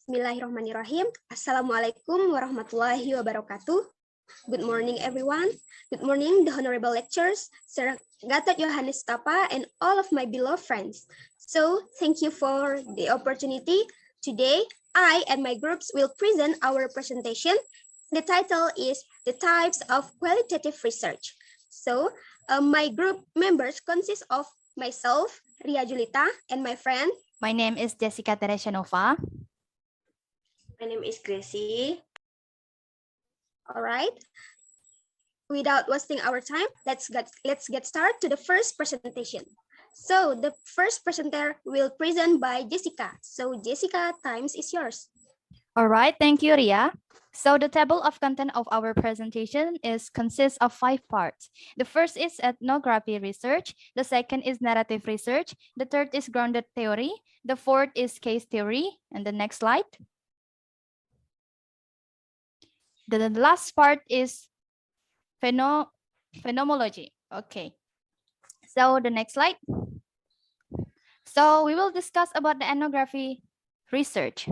Bismillahirrahmanirrahim. Assalamualaikum warahmatullahi wabarakatuh. Good morning, everyone. Good morning, the honorable lecturers, Sir Gatot Yohanes Tapa, and all of my beloved friends. So, thank you for the opportunity. Today, I and my groups will present our presentation. The title is The Types of Qualitative Research. So, my group members consist of myself, Ria Julita, and my friend. My name is Jessica Tereshanova. My name is Gracie. All right. Without wasting our time, let's get started to the first presentation. So the first presenter will present by Jessica. So Jessica, time is yours. All right, thank you, Ria. So the table of content of our presentation consists of 5 parts. The first is ethnography research. The second is narrative research. The third is grounded theory. The fourth is case theory. And the next slide. The last part is phenomenology. Okay. So the next slide. So we will discuss about the ethnography research.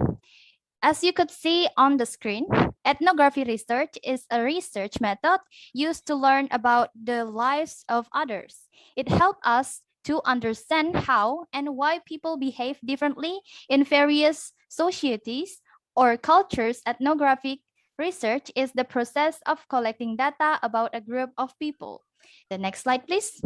As you could see on the screen, ethnography research is a research method used to learn about the lives of others. It helps us to understand how and why people behave differently in various societies or cultures. Ethnographic research is the process of collecting data about a group of people. The next slide, please.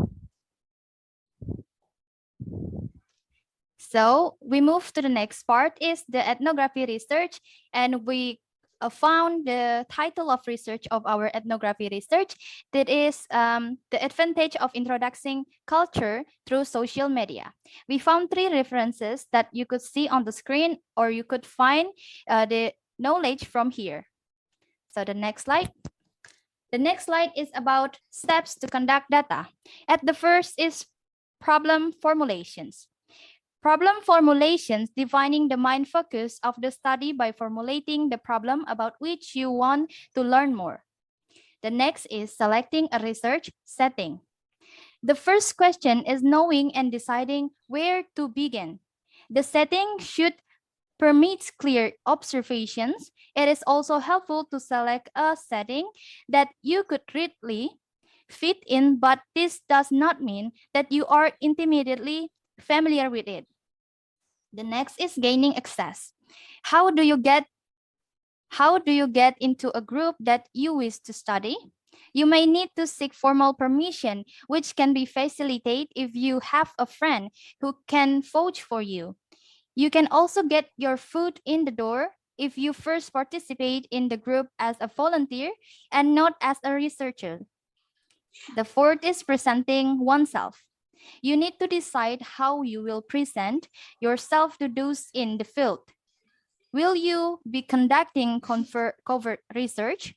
So we move to the next part is the ethnography research, and we found the title of research of our ethnography research, that is the advantage of introducing culture through social media. We found 3 references that you could see on the screen, or you could find the knowledge from here. So the next slide. The next slide is about steps to conduct data. At the first is problem formulations. Problem formulations, defining the main focus of the study by formulating the problem about which you want to learn more. The next is selecting a research setting. The first question is knowing and deciding where to begin. The setting should permit clear observations. It is also helpful to select a setting that you could readily fit in, but this does not mean that you are immediately familiar with it. The next is gaining access. How do you get into a group that you wish to study? You may need to seek formal permission, which can be facilitated if you have a friend who can vouch for you. You can also get your foot in the door if you first participate in the group as a volunteer and not as a researcher. The fourth is presenting oneself. You need to decide how you will present yourself to those in the field. Will you be conducting covert research?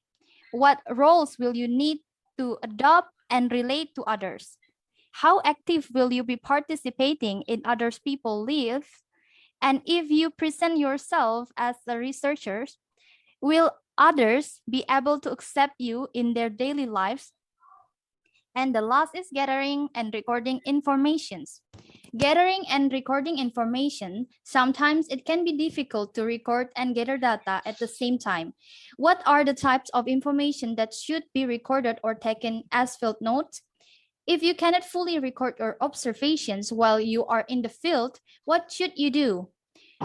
What roles will you need to adopt and relate to others? How active will you be participating in other people's lives? And if you present yourself as a researcher, will others be able to accept you in their daily lives? And the last is gathering and recording informations. Gathering and recording information, sometimes it can be difficult to record and gather data at the same time. What are the types of information that should be recorded or taken as field notes? If you cannot fully record your observations while you are in the field, what should you do?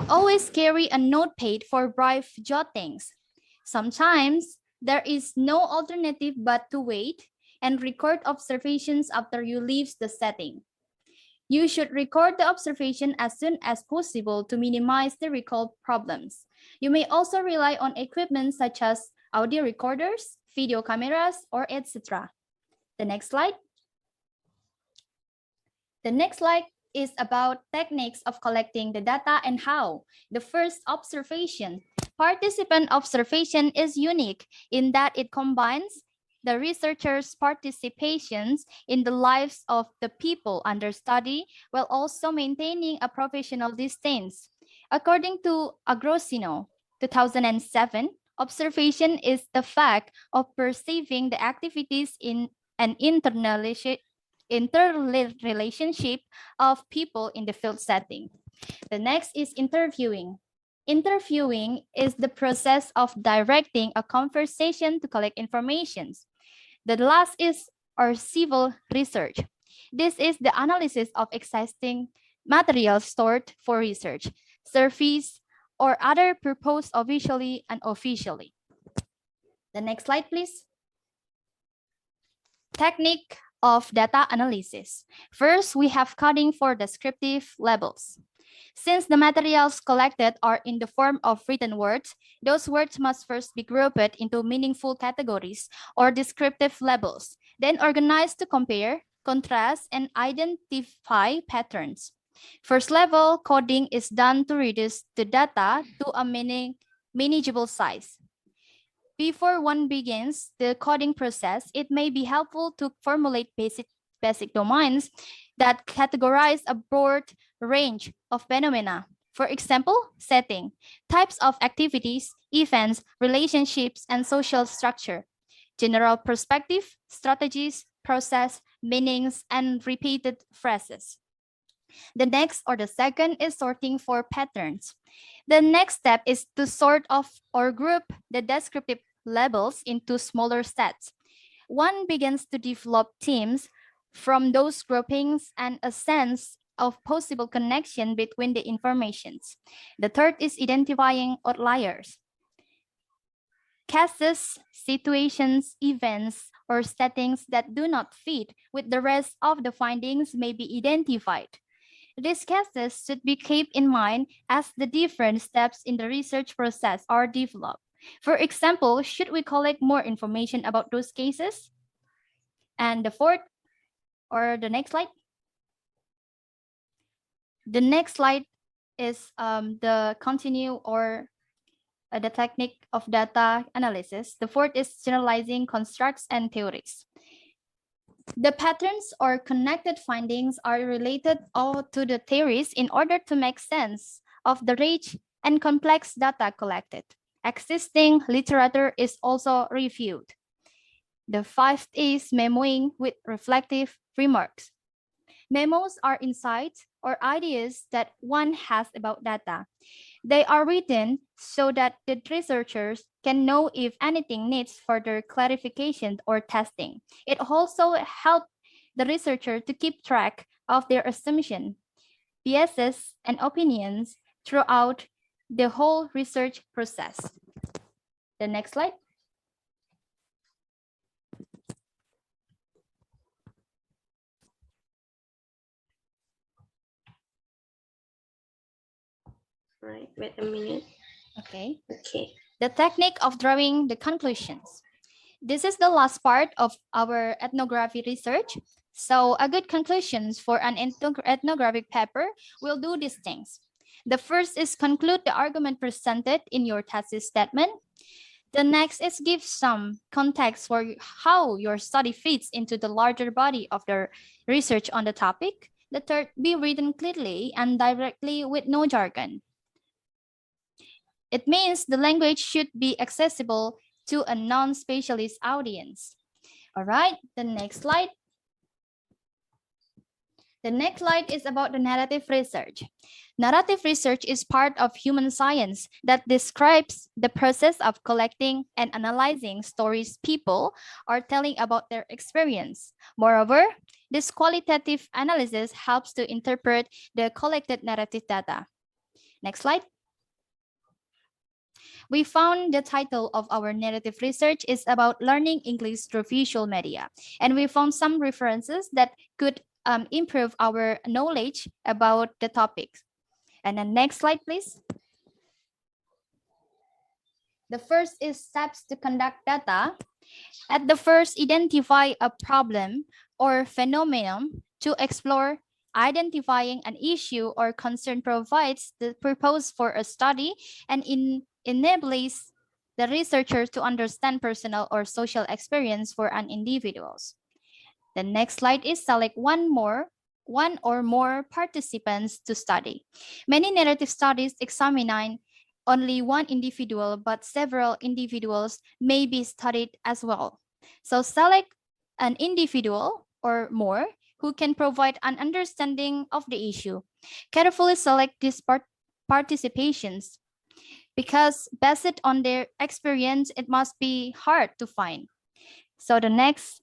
Always carry a notepad for brief jottings. Sometimes there is no alternative but to wait and record observations after you leave the setting. You should record the observation as soon as possible to minimize the recall problems. You may also rely on equipment such as audio recorders, video cameras, or etc. The next slide. The next slide is about techniques of collecting the data and how. The first, observation. Participant observation is unique in that it combines the researchers' participations in the lives of the people under study while also maintaining a professional distance. According to Agrosino, 2007, observation is the fact of perceiving the activities in an interrelationship of people in the field setting. The next is interviewing. Interviewing is the process of directing a conversation to collect information. The last is archival research. This is the analysis of existing materials stored for research, surveys, or other purpose officially and unofficially. The next slide, please. Technique of data analysis. First, we have coding for descriptive labels. Since the materials collected are in the form of written words, those words must first be grouped into meaningful categories or descriptive labels, then organized to compare, contrast, and identify patterns. First level coding is done to reduce the data to a manageable size. Before one begins the coding process, it may be helpful to formulate basic domains that categorize a broad range of phenomena. For example, setting, types of activities, events, relationships, and social structure, general perspective, strategies, process, meanings, and repeated phrases. The next or the second is sorting for patterns. The next step is to sort of or group the descriptive labels into smaller sets. One begins to develop themes from those groupings and a sense of possible connection between the informations. The third is identifying outliers. Cases, situations, events, or settings that do not fit with the rest of the findings may be identified. These cases should be kept in mind as the different steps in the research process are developed. For example, should we collect more information about those cases? And the fourth, or the next slide. The next slide is the continue or the technique of data analysis. The fourth is generalizing constructs and theories. The patterns or connected findings are related all to the theories in order to make sense of the rich and complex data collected. Existing literature is also reviewed. The fifth is memoing with reflective remarks. Memos are insights or ideas that one has about data. They are written so that the researchers can know if anything needs further clarification or testing. It also helps the researcher to keep track of their assumption, biases, and opinions throughout the whole research process. The next slide. Right, wait a minute. Okay. Okay. The technique of drawing the conclusions. This is the last part of our ethnography research. So a good conclusions for an ethnographic paper will do these things. The first is conclude the argument presented in your thesis statement. The next is give some context for how your study fits into the larger body of the research on the topic. The third, be written clearly and directly with no jargon. It means the language should be accessible to a non-specialist audience. All right, the next slide. The next slide is about the narrative research. Narrative research is part of human science that describes the process of collecting and analyzing stories people are telling about their experience. Moreover, this qualitative analysis helps to interpret the collected narrative data. Next slide. We found the title of our narrative research is about learning English through visual media. And we found some references that could improve our knowledge about the topics. And then next slide, please. The first is steps to conduct data. At the first, identify a problem or phenomenon to explore. Identifying an issue or concern provides the purpose for a study and enables the researcher to understand personal or social experience for an individuals. The next slide is select one or more participants to study. Many narrative studies examine only one individual, but several individuals may be studied as well. So select an individual or more who can provide an understanding of the issue. Carefully select these participations. because based on their experience, it must be hard to find. So the next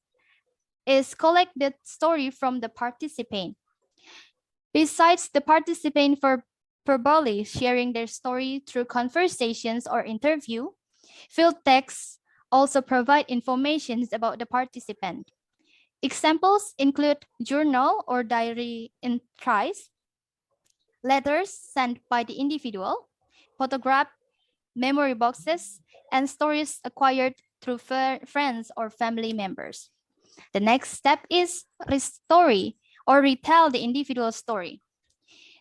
is collect the story from the participant. Besides the participant verbally sharing their story through conversations or interview, field texts also provide information about the participant. Examples include journal or diary entries, letters sent by the individual, photograph, memory boxes, and stories acquired through friends or family members. The next step is restory or retell the individual story.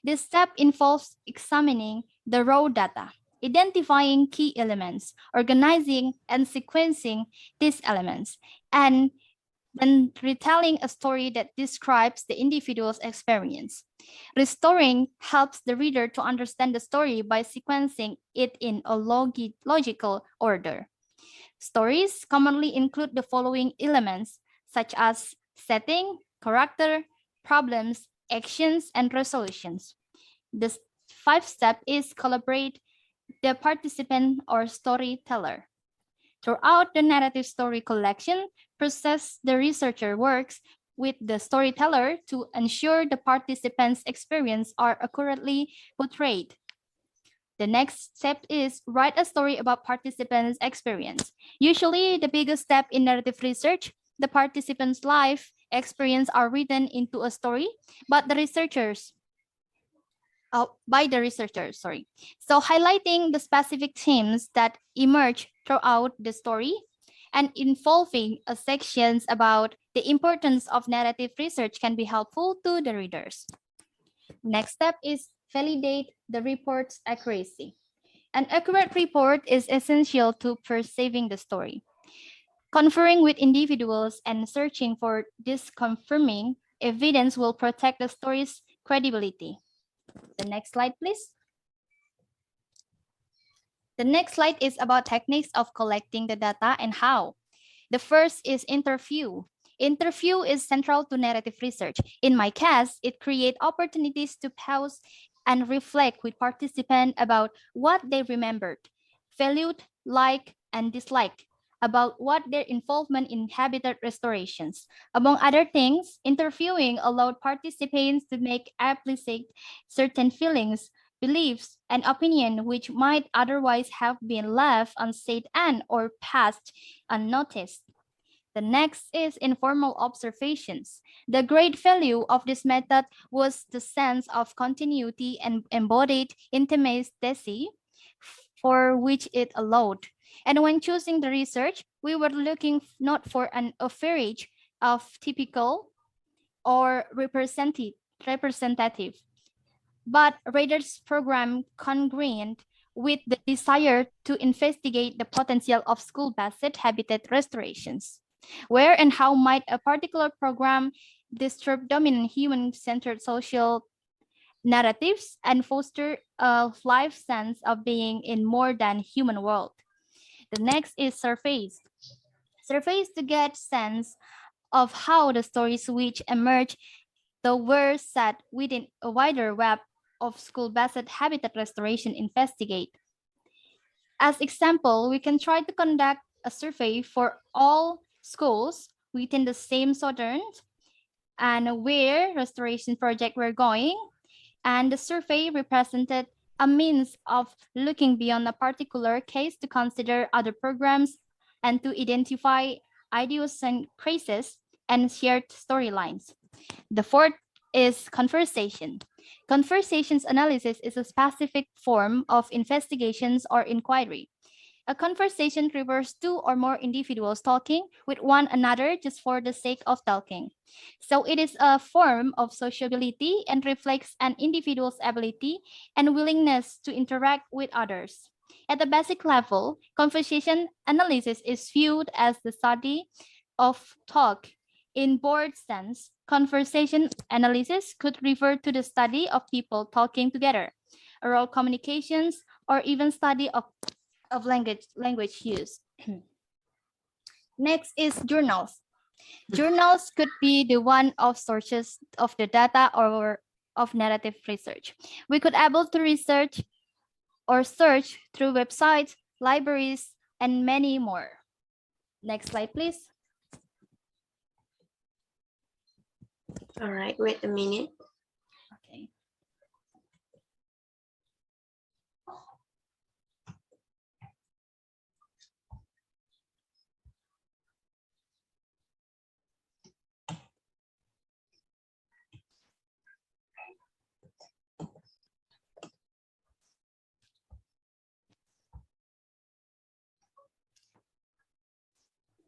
This step involves examining the raw data, identifying key elements, organizing and sequencing these elements, and then retelling a story that describes the individual's experience. Restoring helps the reader to understand the story by sequencing it in a logical order. Stories commonly include the following elements, such as setting, character, problems, actions, and resolutions. The fifth step is collaborate the participant or storyteller. Throughout the narrative story collection process, the researcher works with the storyteller to ensure the participants' experience are accurately portrayed. The next step is write a story about participants' experience. Usually, the biggest step in narrative research, the participants' life experience are written into a story, but the researchers by the researchers, sorry. So highlighting the specific themes that emerge throughout the story and involving sections about the importance of narrative research can be helpful to the readers. Next step is validate the report's accuracy. An accurate report is essential to perceiving the story. Conferring with individuals and searching for disconfirming evidence will protect the story's credibility. The next slide, please. The next slide is about techniques of collecting the data and how. The first is interview. Interview is central to narrative research. In my case, it creates opportunities to pause and reflect with participants about what they remembered, valued, liked, and disliked, about what their involvement in habitat restorations. Among other things, interviewing allowed participants to make explicit certain feelings, beliefs, and opinion which might otherwise have been left unsaid and or passed unnoticed. The next is informal observations. The great value of this method was the sense of continuity and embodied intimacy for which it allowed. And when choosing the research, we were looking not for an average of typical or representative, but rather program congruent with the desire to investigate the potential of school-based habitat restorations. Where and how might a particular program disturb dominant human-centered social narratives and foster a life sense of being in more than human world? The next is surveys. Surveys to get sense of how the stories which emerge were set within a wider web of school-based habitat restoration investigate. As example, we can try to conduct a survey for all schools within the same southern and where restoration project were going. And the survey represented a means of looking beyond a particular case to consider other programs and to identify idiosyncrasies and shared storylines. The fourth is conversation. Conversations analysis is a specific form of investigations or inquiry. A conversation refers two or more individuals talking with one another just for the sake of talking. So it is a form of sociability and reflects an individual's ability and willingness to interact with others. At the basic level, conversation analysis is viewed as the study of talk. In broad sense, conversation analysis could refer to the study of people talking together, oral communications, or even study of language use. Next is journals. Journals could be the one of sources of the data or of narrative research. We could able to research or search through websites, libraries, and many more. Next slide, please. All right, wait a minute. Okay.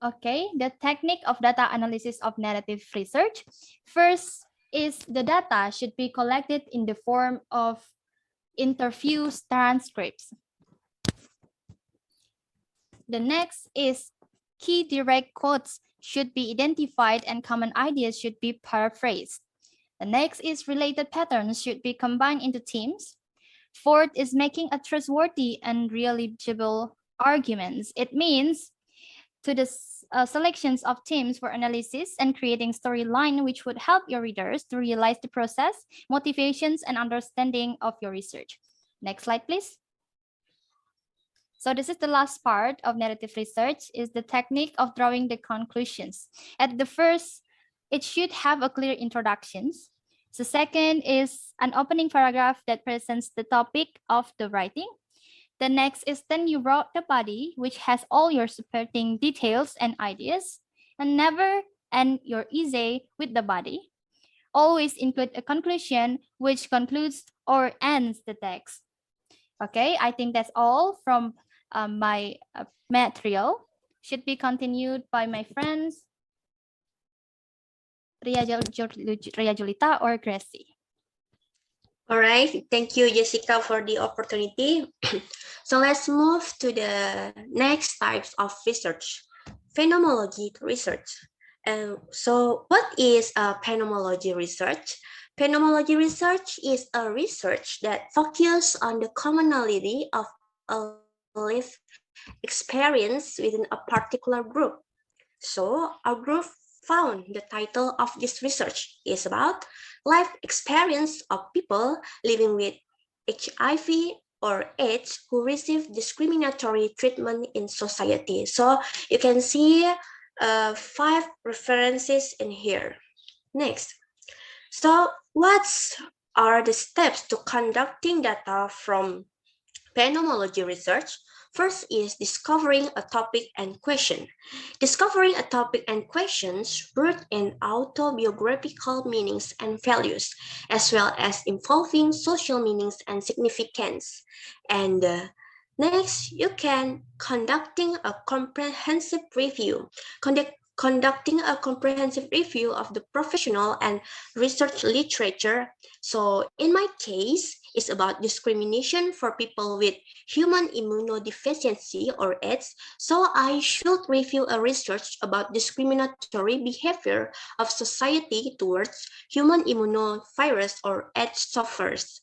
Okay, the technique of data analysis of narrative research. First is the data should be collected in the form of interviews transcripts. The next is key direct quotes should be identified and common ideas should be paraphrased. The next is related patterns should be combined into teams. Fourth is making a trustworthy and reliable arguments. It means to the selections of themes for analysis and creating storyline which would help your readers to realize the process, motivations, and understanding of your research. Next slide, please. So this is the last part of narrative research, is the technique of drawing the conclusions. At the first, it should have a clear introductions. The second is an opening paragraph that presents the topic of the writing. The next is then you wrote the body, which has all your supporting details and ideas, and never end your essay with the body. Always include a conclusion which concludes or ends the text. Okay, I think that's all from my material. Should be continued by my friends Ria Julita or Gracie. All right, thank you, Jessica, for the opportunity. So let's move to the next types of research, phenomenology research. So what is phenomenology research? Phenomenology research is a research that focuses on the commonality of a lived experience within a particular group. So our group found the title of this research is about life experience of people living with HIV or AIDS who receive discriminatory treatment in society. So you can see 5 references in here. Next, so what are the steps to conducting data from phenomenology research? First is discovering a topic and question. Discovering a topic and questions root in autobiographical meanings and values, as well as involving social meanings and significance. And next, you can conducting a comprehensive review. Conducting a comprehensive review of the professional and research literature. So in my case, it's about discrimination for people with human immunodeficiency or AIDS. So I should review a research about discriminatory behavior of society towards human immunovirus or AIDS sufferers.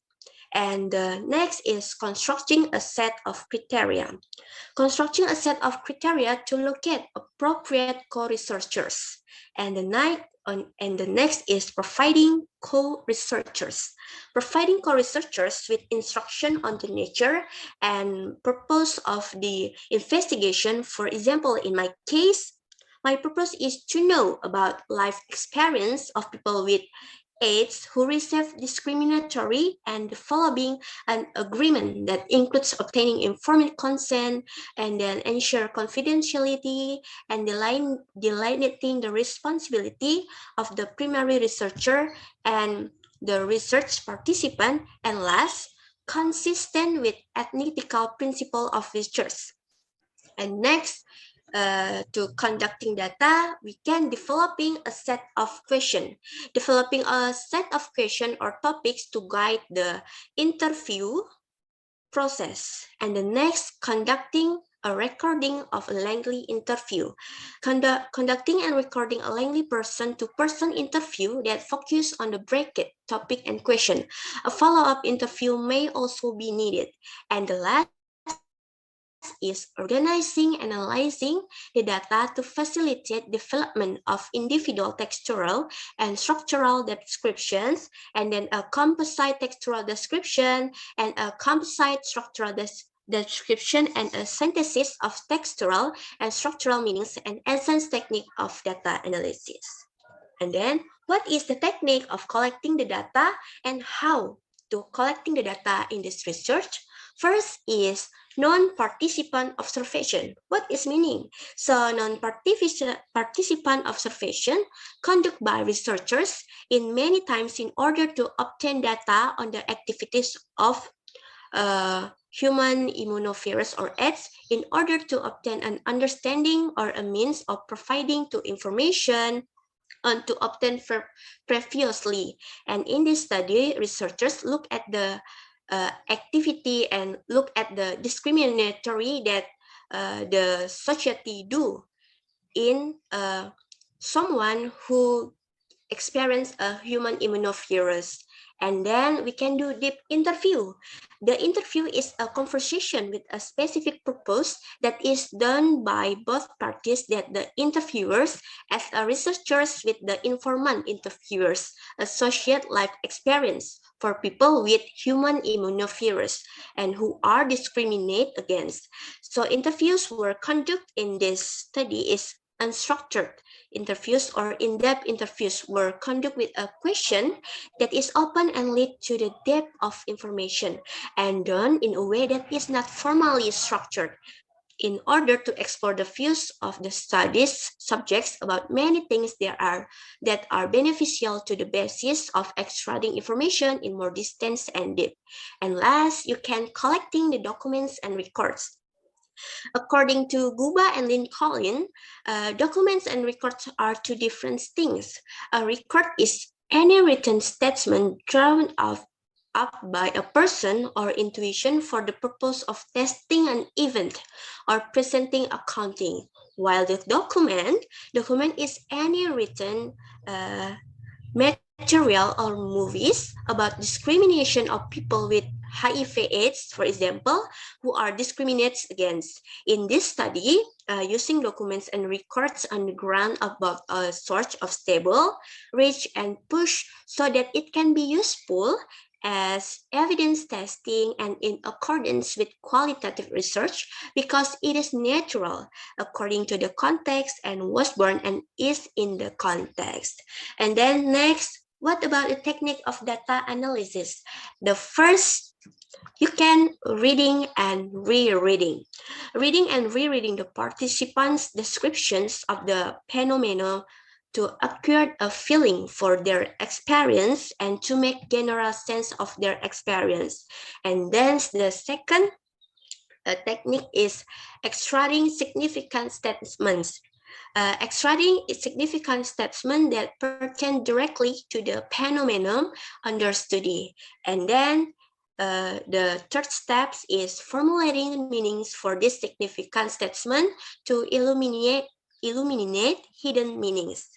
And next is constructing a set of criteria. Constructing a set of criteria to locate appropriate co-researchers. And the next is providing co-researchers. Providing co-researchers with instruction on the nature and purpose of the investigation. For example, in my case, my purpose is to know about life experience of people with AIDS who receive discriminatory and developing an agreement that includes obtaining informed consent and then ensure confidentiality and delineating the responsibility of the primary researcher and the research participant, and last, consistent with ethical principle of research. And next, to conducting data, we can developing a set of questions. Developing a set of questions or topics to guide the interview process. And the next, conducting a recording of a lengthy interview. Conducting and recording a lengthy person-to-person interview that focus on the bracket, topic, and question. A follow-up interview may also be needed. And the last, is organizing, analyzing the data to facilitate development of individual textual and structural descriptions, and then a composite textual description and a composite structural description, and a synthesis of textual and structural meanings and essence technique of data analysis. And then, what is the technique of collecting the data and how to collecting the data in this research? First is non-participant observation. What is meaning? So non-participant observation conducted by researchers in many times in order to obtain data on the activities of human immunovirus or AIDS in order to obtain an understanding or a means of providing to information on to obtain previously. And in this study, researchers look at the activity and look at the discriminatory that the society do in someone who experience a human immunovirus. And then we can do deep interview. The interview is a conversation with a specific purpose that is done by both parties, that the interviewers as a researchers with the informant interviewers associate life experience for people with human immunovirus and who are discriminated against. So interviews were conducted in this study is unstructured interviews or in-depth interviews were conducted with a question that is open and lead to the depth of information and done in a way that is not formally structured in order to explore the views of the study's subjects about many things that are beneficial to the basis of extracting information in more distance and deep. And last, you can collecting the documents and records. According to Guba and Lincoln, documents and records are two different things. A record is any written statement drawn up by a person or intuition for the purpose of testing an event or presenting accounting, while the document is any written material or movies about discrimination of people with HIV/AIDS, for example, who are discriminated against. In this study, using documents and records on the ground about a sort of stable, rich, and push so that it can be useful as evidence testing and in accordance with qualitative research because it is natural according to the context and was born and is in the context. And then next, what about the technique of data analysis? The first, you can reading and rereading. Reading and rereading the participants' descriptions of the phenomenon to acquire a feeling for their experience and to make general sense of their experience. And then the second technique is extracting significant statements. Extracting significant statements that pertain directly to the phenomenon under study. And then the third step is formulating meanings for this significant statement to illuminate hidden meanings.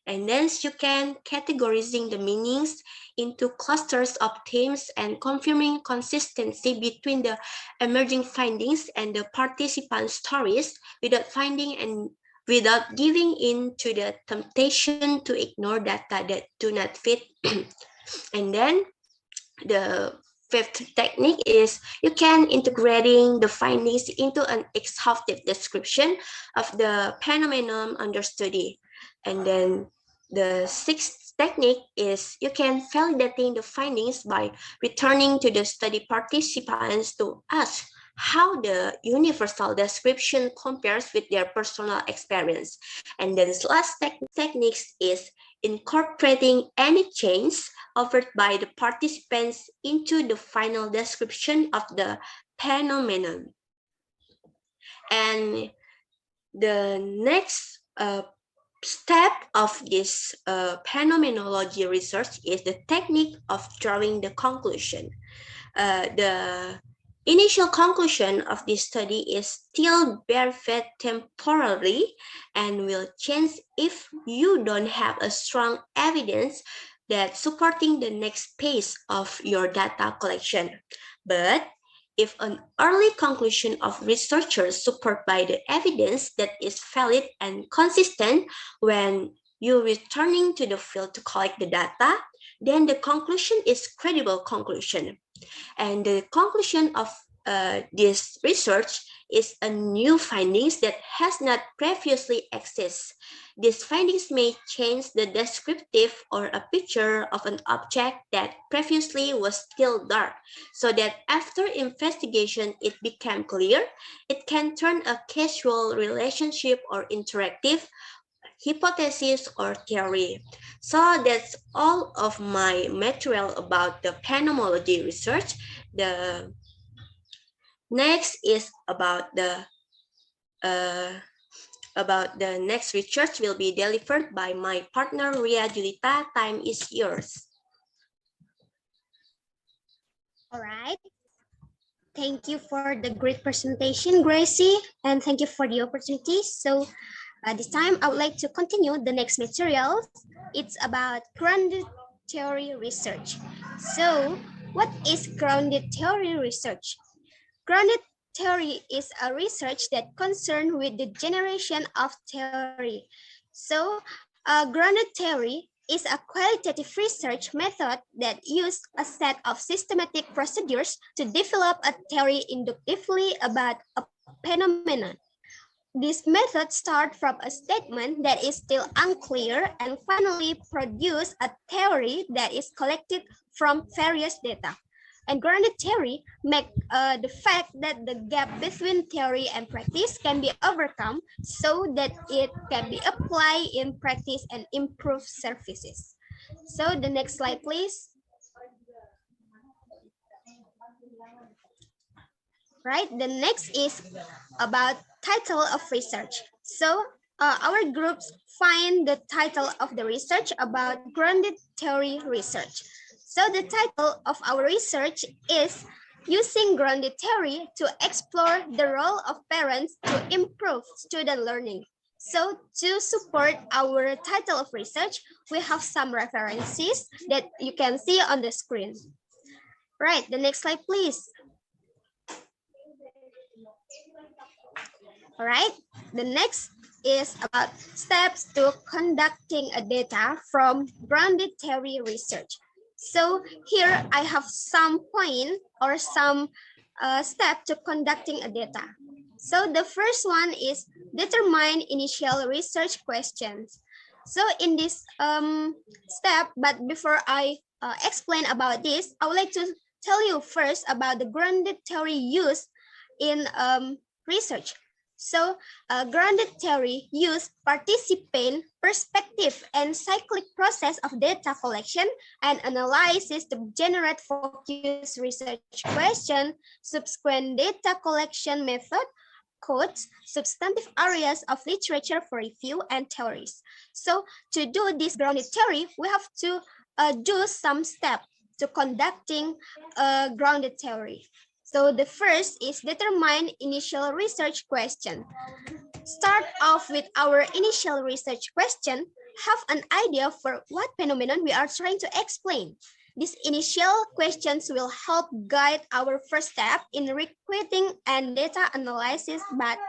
And then you can categorizing the meanings into clusters of themes and confirming consistency between the emerging findings and the participant stories without finding and without giving in to the temptation to ignore data that do not fit. And then the fifth technique is you can integrating the findings into an exhaustive description of the phenomenon under study. And then the sixth technique is you can validating the findings by returning to the study participants to ask how the universal description compares with their personal experience. And then the last techniques is incorporating any change offered by the participants into the final description of the phenomenon. And the next step of this phenomenology research is the technique of drawing the conclusion. The initial conclusion of this study is still verified temporarily and will change if you don't have a strong evidence that supporting the next phase of your data collection. But If an early conclusion of researchers supported by the evidence that is valid and consistent when you returning to the field to collect the data, then the conclusion is credible conclusion. And the conclusion of this research is a new findings that has not previously existed. These findings may change the descriptive or a picture of an object that previously was still dark, so that after investigation it became clear. It can turn a casual relationship or interactive hypothesis or theory. So that's all of my material about the phenomenology research. The next is uh, about the next research will be delivered by my partner Ria Julita. Time is yours. All right. Thank you for the great presentation, Gracie, and thank you for the opportunity. So this time I would like to continue the next material. It's about grounded theory research. So what is grounded theory research? Grounded theory is a research that concerns with the generation of theory. So grounded theory is a qualitative research method that uses a set of systematic procedures to develop a theory inductively about a phenomenon. This method starts from a statement that is still unclear and finally produce a theory that is collected from various data. And grounded theory make the fact that the gap between theory and practice can be overcome so that it can be applied in practice and improve services. So the next slide, please. Right, the next is about title of research. So our groups find the title of the research about grounded theory research. So the title of our research is using grounded theory to explore the role of parents to improve student learning. So to support our title of research, we have some references that you can see on the screen. Right, the next slide, please. All right, the next is about steps to conducting a data from grounded theory research. So here I have some point or some step to conducting a data. So the first one is determine initial research questions. So in this step, but before I explain about this, I would like to tell you first about the grounded theory used in research. So grounded theory use participant perspective and cyclic process of data collection and analysis to generate focused research question, subsequent data collection method, codes, substantive areas of literature for review, and theories. So to do this grounded theory, we have to do some steps to conducting a grounded theory. So the first is determine initial research question. Start off with our initial research question. Have an idea for what phenomenon we are trying to explain. These initial questions will help guide our first step in recruiting and data analysis, but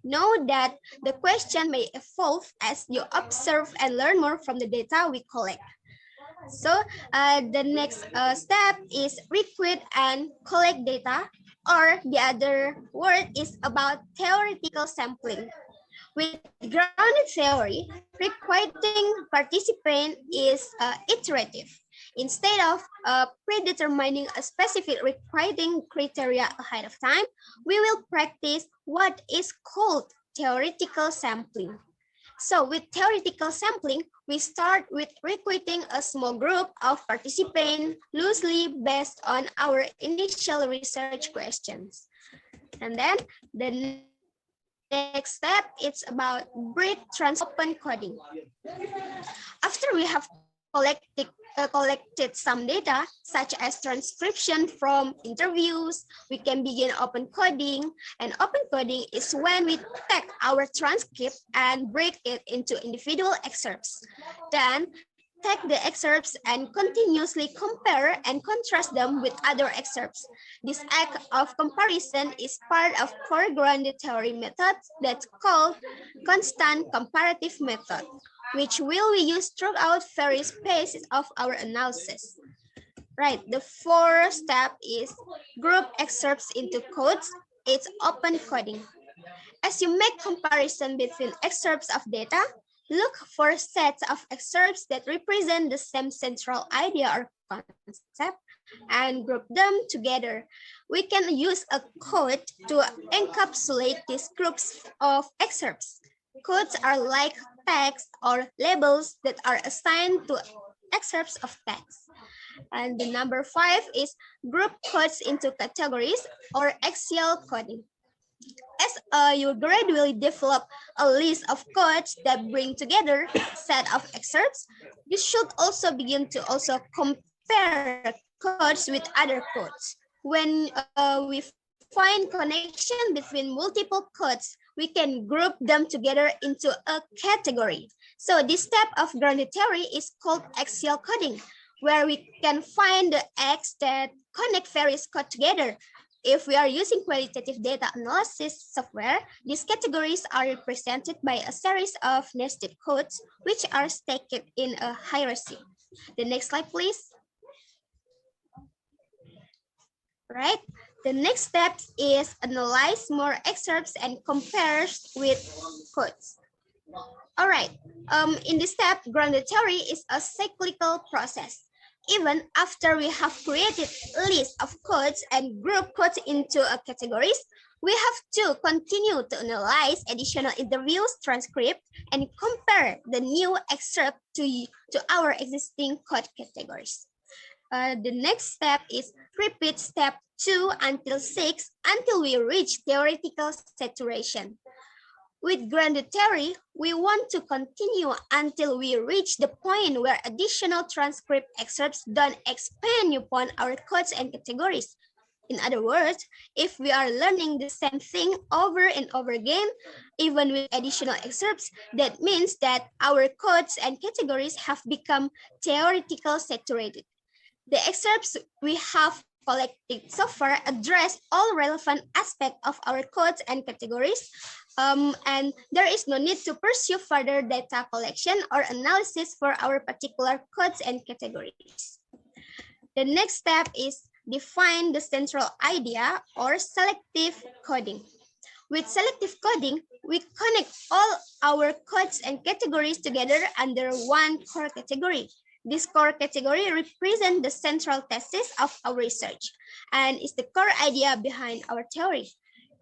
know that the question may evolve as you observe and learn more from the data we collect. So the next step is recruit and collect data, or the other word is about theoretical sampling. With grounded theory, requiting participant is iterative. Instead of predetermining a specific requiting criteria ahead of time, we will practice what is called theoretical sampling. So with theoretical sampling, we start with recruiting a small group of participants loosely based on our initial research questions. And then the next step, it's about break trans open coding. After we have collected some data, such as transcription from interviews, we can begin open coding. And open coding is when we take our transcript and break it into individual excerpts. Then take the excerpts and continuously compare and contrast them with other excerpts. This act of comparison is part of core grounded theory method that's called constant comparative method, which will be used throughout various phases of our analysis. Right, the fourth step is group excerpts into codes. It's open coding. As you make comparison between excerpts of data, look for sets of excerpts that represent the same central idea or concept and group them together. We can use a code to encapsulate these groups of excerpts. Codes are like text or labels that are assigned to excerpts of text. And the number 5 is group codes into categories or axial coding. As you gradually develop a list of codes that bring together a set of excerpts, you should also begin to also compare codes with other codes. When we find connection between multiple codes, we can group them together into a category. So this step of grounded theory is called axial coding, where we can find the X that connect various codes together. If we are using qualitative data analysis software, these categories are represented by a series of nested codes, which are stacked in a hierarchy. The next slide, please. Right. The next step is analyze more excerpts and compares with codes. All right. In this step, grounded theory is a cyclical process. Even after we have created a list of codes and group codes into categories, we have to continue to analyze additional interviews, transcript, and compare the new excerpt to our existing code categories. The next step is repeat step 2 until 6 until we reach theoretical saturation. With grounded theory, we want to continue until we reach the point where additional transcript excerpts don't expand upon our codes and categories. In other words, if we are learning the same thing over and over again, even with additional excerpts, that means that our codes and categories have become theoretical saturated. The excerpts we have collected so far address all relevant aspects of our codes and categories, and there is no need to pursue further data collection or analysis for our particular codes and categories. The next step is define the central idea or selective coding. With selective coding, we connect all our codes and categories together under one core category. This core category represents the central thesis of our research and is the core idea behind our theory.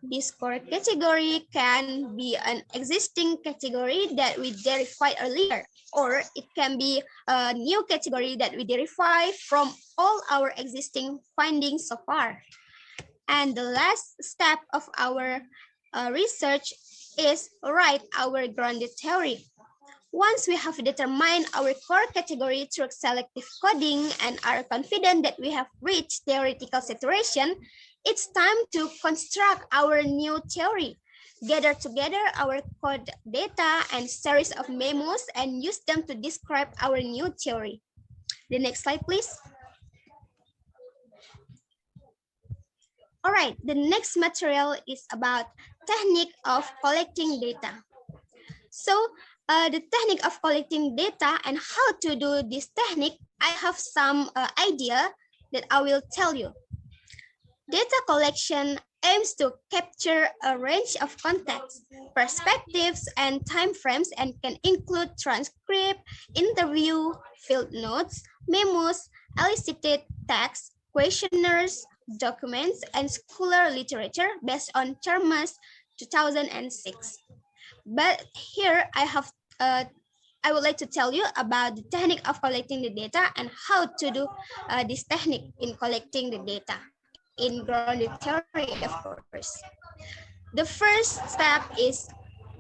This core category can be an existing category that we derived earlier, or it can be a new category that we derived from all our existing findings so far. And the last step of our research is write our grounded theory. Once we have determined our core category through selective coding and are confident that we have reached theoretical saturation, it's time to construct our new theory. Gather together our code data and series of memos and use them to describe our new theory. The next slide, please. All right, the next material is about technique of collecting data. So the technique of collecting data and how to do this technique, I have some idea that I will tell you. Data collection aims to capture a range of contexts, perspectives, and timeframes and can include transcript, interview, field notes, memos, elicited text, questionnaires, documents, and scholar literature based on Termas 2006. But here I would like to tell you about the technique of collecting the data and how to do this technique in collecting the data in grounded theory, of course. The first step is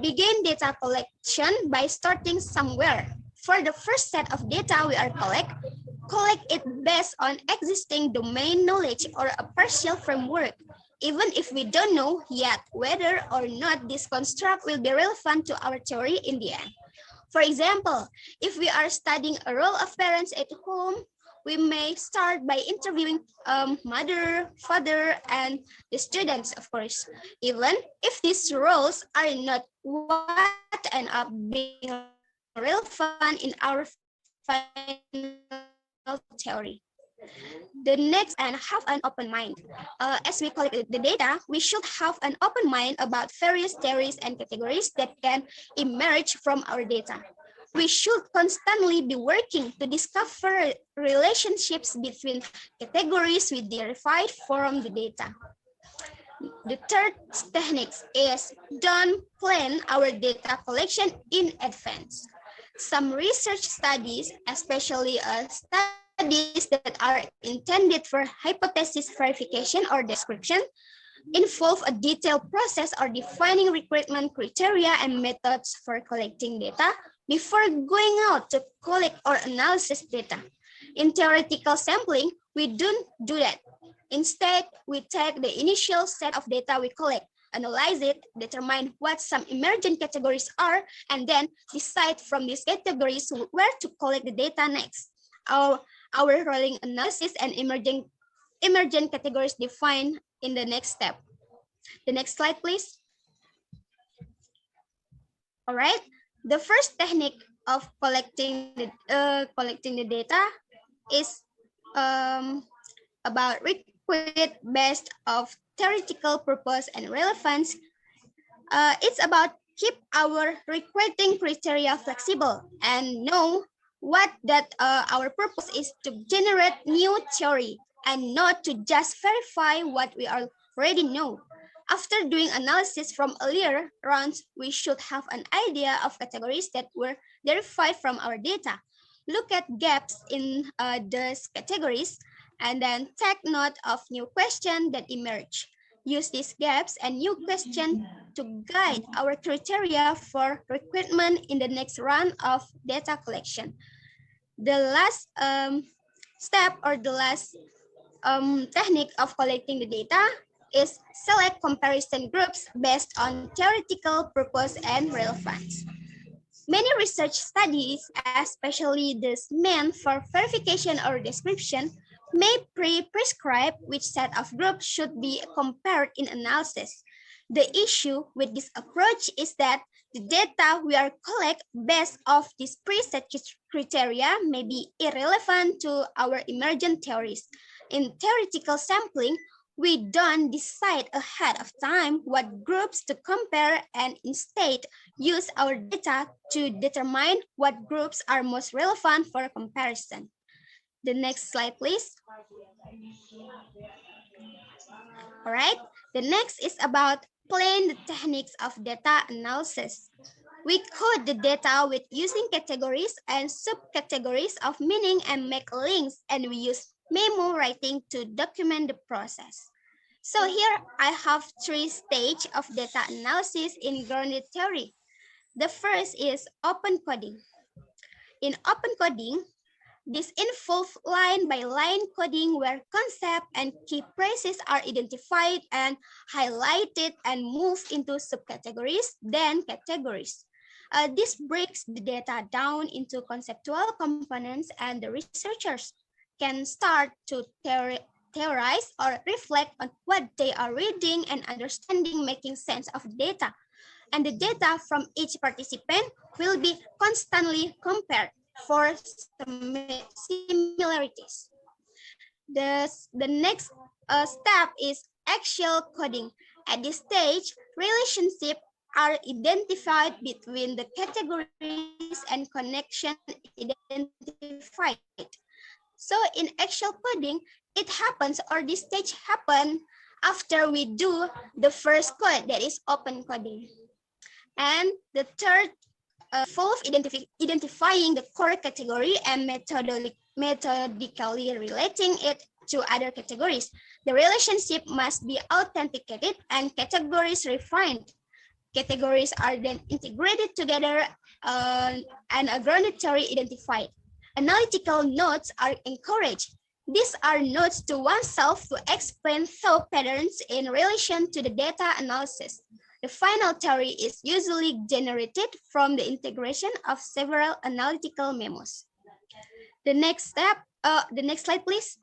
begin data collection by starting somewhere. For the first set of data we are collect it based on existing domain knowledge or a partial framework, even if we don't know yet whether or not this construct will be relevant to our theory in the end. For example, if we are studying a role of parents at home, we may start by interviewing mother, father, and the students, of course, even if these roles are not what end up being relevant in our final theory. The next and have an open mind. As we collect the data, we should have an open mind about various theories and categories that can emerge from our data. We should constantly be working to discover relationships between categories we derived from the data. The third technique is don't plan our data collection in advance. Some research studies, especially studies that are intended for hypothesis verification or description, involve a detailed process or defining recruitment criteria and methods for collecting data before going out to collect or analyze data. In theoretical sampling, we don't do that. Instead, we take the initial set of data we collect, analyze it, determine what some emergent categories are, and then decide from these categories where to collect the data next. Our rolling analysis and emergent categories defined in the next step. The next slide, please. All right. The first technique of collecting the data is about recruit based of theoretical purpose and relevance. It's about keep our recruiting criteria flexible and know what that our purpose is to generate new theory and not to just verify what we already know. After doing analysis from earlier rounds, we should have an idea of categories that were derived from our data. Look at gaps in those categories and then take note of new questions that emerge. Use these gaps and new questions to guide our criteria for recruitment in the next round of data collection. The last step or the last technique of collecting the data is select comparison groups based on theoretical purpose and relevance. Many research studies, especially those meant for verification or description, may prescribe which set of groups should be compared in analysis. The issue with this approach is that the data we are collect based off these preset criteria may be irrelevant to our emergent theories. In theoretical sampling, we don't decide ahead of time what groups to compare and instead use our data to determine what groups are most relevant for comparison. The next slide, please. All right, the next is about plan the techniques of data analysis. We code the data with using categories and subcategories of meaning and make links, and we use memo writing to document the process. So here I have 3 stages of data analysis in grounded theory. The first is open coding. In open coding, this involves line-by-line coding where concept and key phrases are identified and highlighted and moved into subcategories, then categories. This breaks the data down into conceptual components, and the researchers can start to theorize or reflect on what they are reading and understanding, making sense of data. And the data from each participant will be constantly compared for similarities. The next step is axial coding. At this stage, relationships are identified between the categories and connection identified. So in axial coding, it happens, or this stage happens after we do the first code, that is open coding. And the third involves identifying the core category and methodically relating it to other categories. The relationship must be authenticated and categories refined. Categories are then integrated together and a grounded theory identified. Analytical notes are encouraged. These are notes to oneself to explain thought patterns in relation to the data analysis. The final theory is usually generated from the integration of several analytical memos. The next slide, please.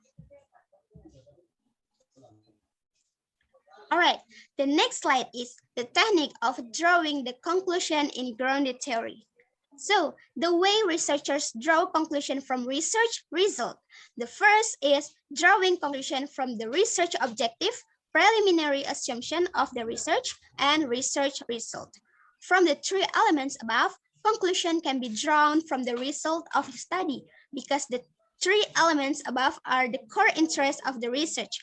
All right, the next slide is the technique of drawing the conclusion in grounded theory. So the way researchers draw conclusion from research result. The first is drawing conclusion from the research objective, preliminary assumption of the research, and research result. From the three elements above, conclusion can be drawn from the result of the study because the three elements above are the core interest of the research.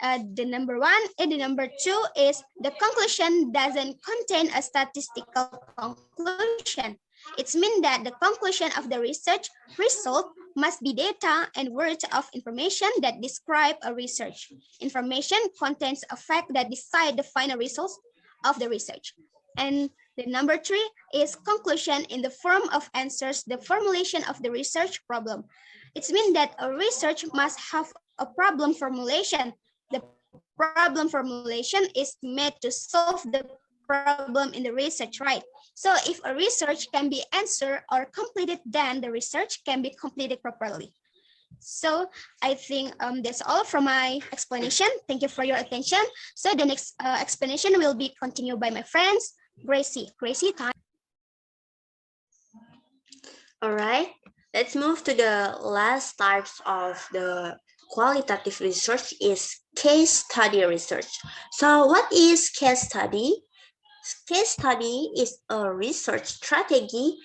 The number two is the conclusion doesn't contain a statistical conclusion. It means that the conclusion of the research result must be data and words of information that describe a research. Information contains a fact that decide the final results of the research. And the number three is conclusion in the form of answers the formulation of the research problem. It means that a research must have a problem formulation. The problem formulation is made to solve the problem in the research, right? So if a research can be answered or completed, then the research can be completed properly. So I think that's all from my explanation. Thank you for your attention. So the next explanation will be continued by my friends, Gracie. Gracie, time. All right, let's move to the last types of the qualitative research is case study research. So what is case study? Case study is a research strategy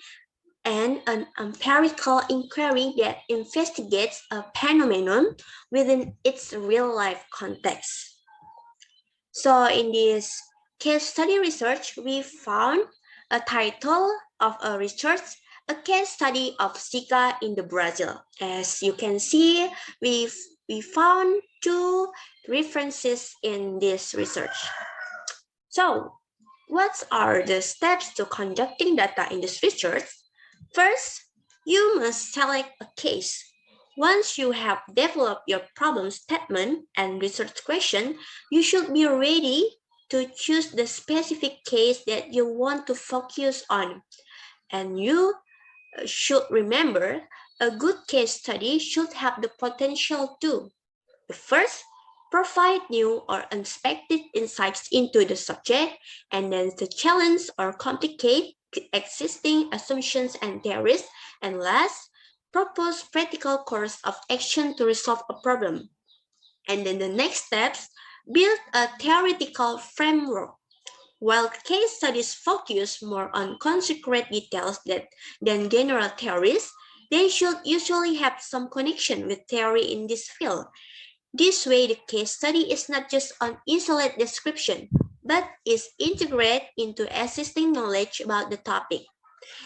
and an empirical inquiry that investigates a phenomenon within its real-life context. So in this case study research, we found a title of a research, a case study of Zika in the Brazil. As you can see, we found two references in this research. So what are the steps to conducting data in this research? First, you must select a case. Once you have developed your problem statement and research question, you should be ready to choose the specific case that you want to focus on. And you should remember, a good case study should have the potential to, first, provide new or unexpected insights into the subject, and then to challenge or complicate existing assumptions and theories, and last, propose practical course of action to resolve a problem. And then the next steps, build a theoretical framework. While case studies focus more on concrete details than general theories, they should usually have some connection with theory in this field. This way, the case study is not just an isolated description, but is integrated into existing knowledge about the topic.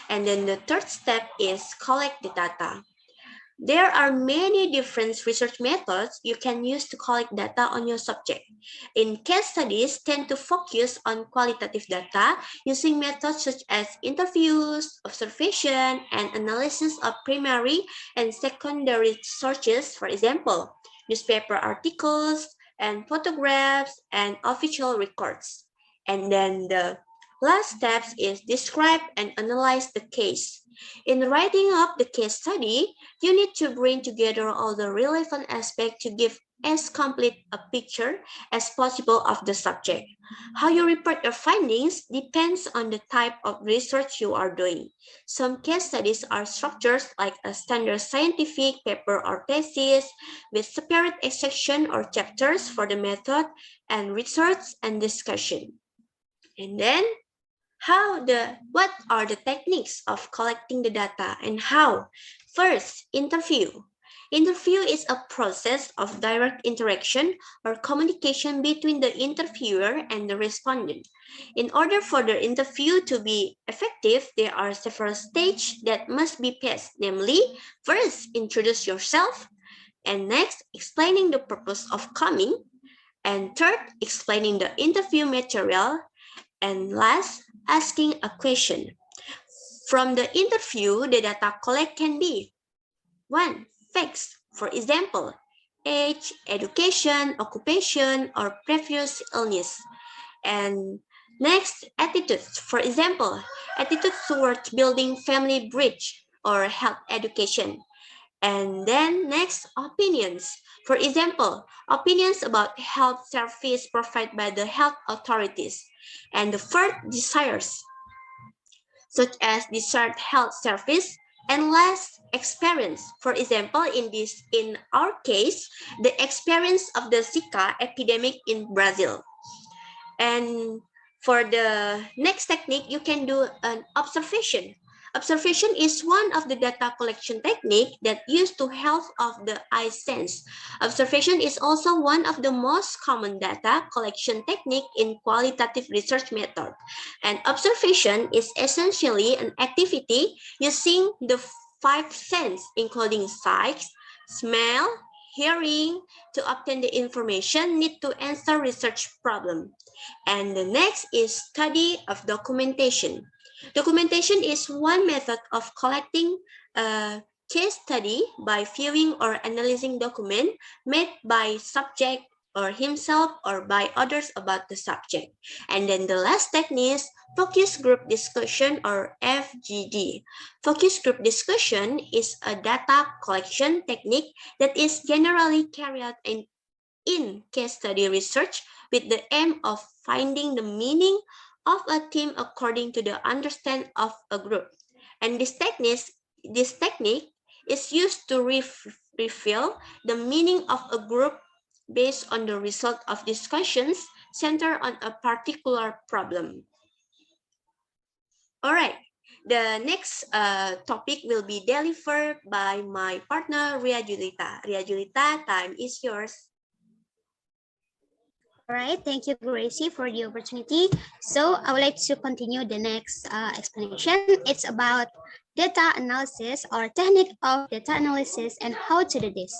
And then the third step is collect the data. There are many different research methods you can use to collect data on your subject. In case studies, tend to focus on qualitative data using methods such as interviews, observation, and analysis of primary and secondary sources, for example, newspaper articles, and photographs, and official records. And then the last step is describe and analyze the case. In writing up the case study, you need to bring together all the relevant aspects to give as complete a picture as possible of the subject. How you report your findings depends on the type of research you are doing. Some case studies are structured like a standard scientific paper or thesis with separate section or chapters for the method and research and discussion. And then what are the techniques of collecting the data and how? First, interview. Interview is a process of direct interaction or communication between the interviewer and the respondent. In order for the interview to be effective, there are several stages that must be passed, namely, first, introduce yourself, and next, explaining the purpose of coming, and third, explaining the interview material, and last, asking a question. From the interview, the data collected can be 1. Facts, for example, age, education, occupation, or previous illness. And Next, attitudes. For example, attitudes towards building family bridge or health education. And then next, opinions. For example, opinions about health service provided by the health authorities. And the third, desires, such as desired health service. And last, experience. For example, in our case, the experience of the Zika epidemic in Brazil. And for the next technique, you can do an observation. Observation is one of the data collection technique that used to help of the eye sense. Observation is also one of the most common data collection technique in qualitative research method. And observation is essentially an activity using the five senses, including sight, smell, hearing, to obtain the information need to answer research problem. And the next is study of documentation. Documentation is one method of collecting a case study by viewing or analyzing document made by subject or himself or by others about the subject. And then the last technique is focus group discussion or FGD. Focus group discussion is a data collection technique that is generally carried out in case study research with the aim of finding the meaning of a theme according to the understanding of a group. And this technique is used to reveal the meaning of a group based on the result of discussions centered on a particular problem. All right, the next topic will be delivered by my partner, Ria Julita. Ria Julita, time is yours. All right, thank you, Gracie, for the opportunity. So I would like to continue the next explanation. It's about data analysis or technique of data analysis and how to do this.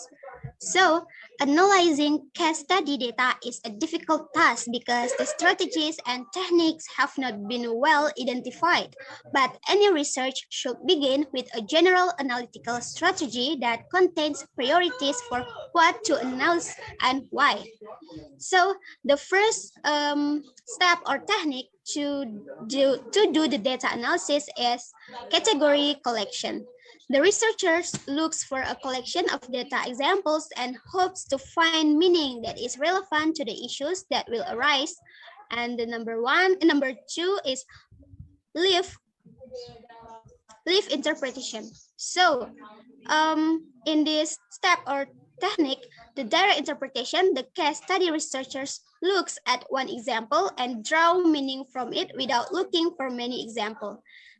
So analyzing case study data is a difficult task because the strategies and techniques have not been well identified. But any research should begin with a general analytical strategy that contains priorities for what to analyze and why. So the first step or technique to do the data analysis is category collection. The researchers looks for a collection of data examples and hopes to find meaning that is relevant to the issues that will arise. And the number two is leaf interpretation. So in this step or technique, the direct interpretation, the case study researchers looks at one example and draw meaning from it without looking for many examples.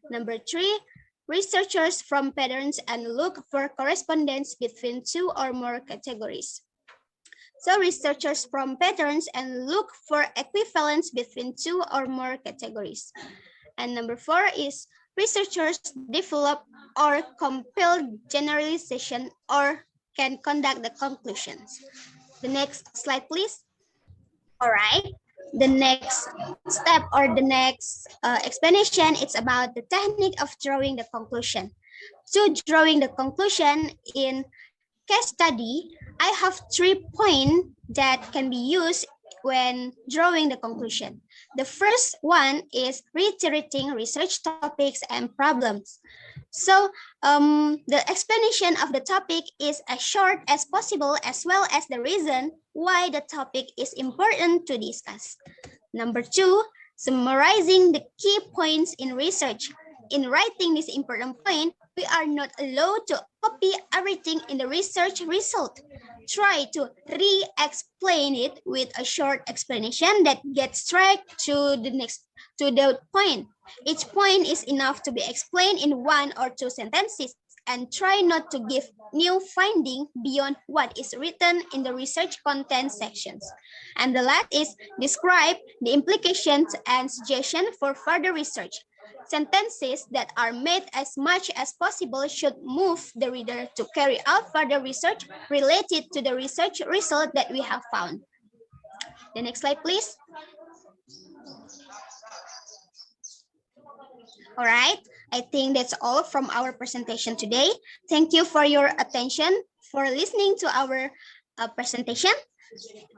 Number three, researchers from patterns and look for correspondence between two or more categories. So researchers from patterns and look for equivalence between two or more categories. And number four is researchers develop or compile generalization or can conduct the conclusions. The next slide, please. All right. The next step or the next explanation, it's about the technique of drawing the conclusion. To drawing the conclusion in case study, I have 3 points that can be used when drawing the conclusion. The first one is reiterating research topics and problems. So the explanation of the topic is as short as possible, as well as the reason why the topic is important to discuss. Number two, summarizing the key points in research. In writing this important point, we are not allowed to copy everything in the research result. Try to re-explain it with a short explanation that gets straight to the point. Each point is enough to be explained in 1 or 2 sentences, and try not to give new finding beyond what is written in the research content sections. And the last is describe the implications and suggestions for further research. Sentences that are made as much as possible should move the reader to carry out further research related to the research result that we have found. The next slide, please. All right, I think that's all from our presentation today. Thank you for your attention, for listening to our presentation.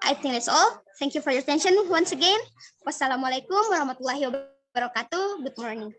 I think that's all. Thank you for your attention once again. Wassalamualaikum warahmatullahi wabarakatuh. Good morning.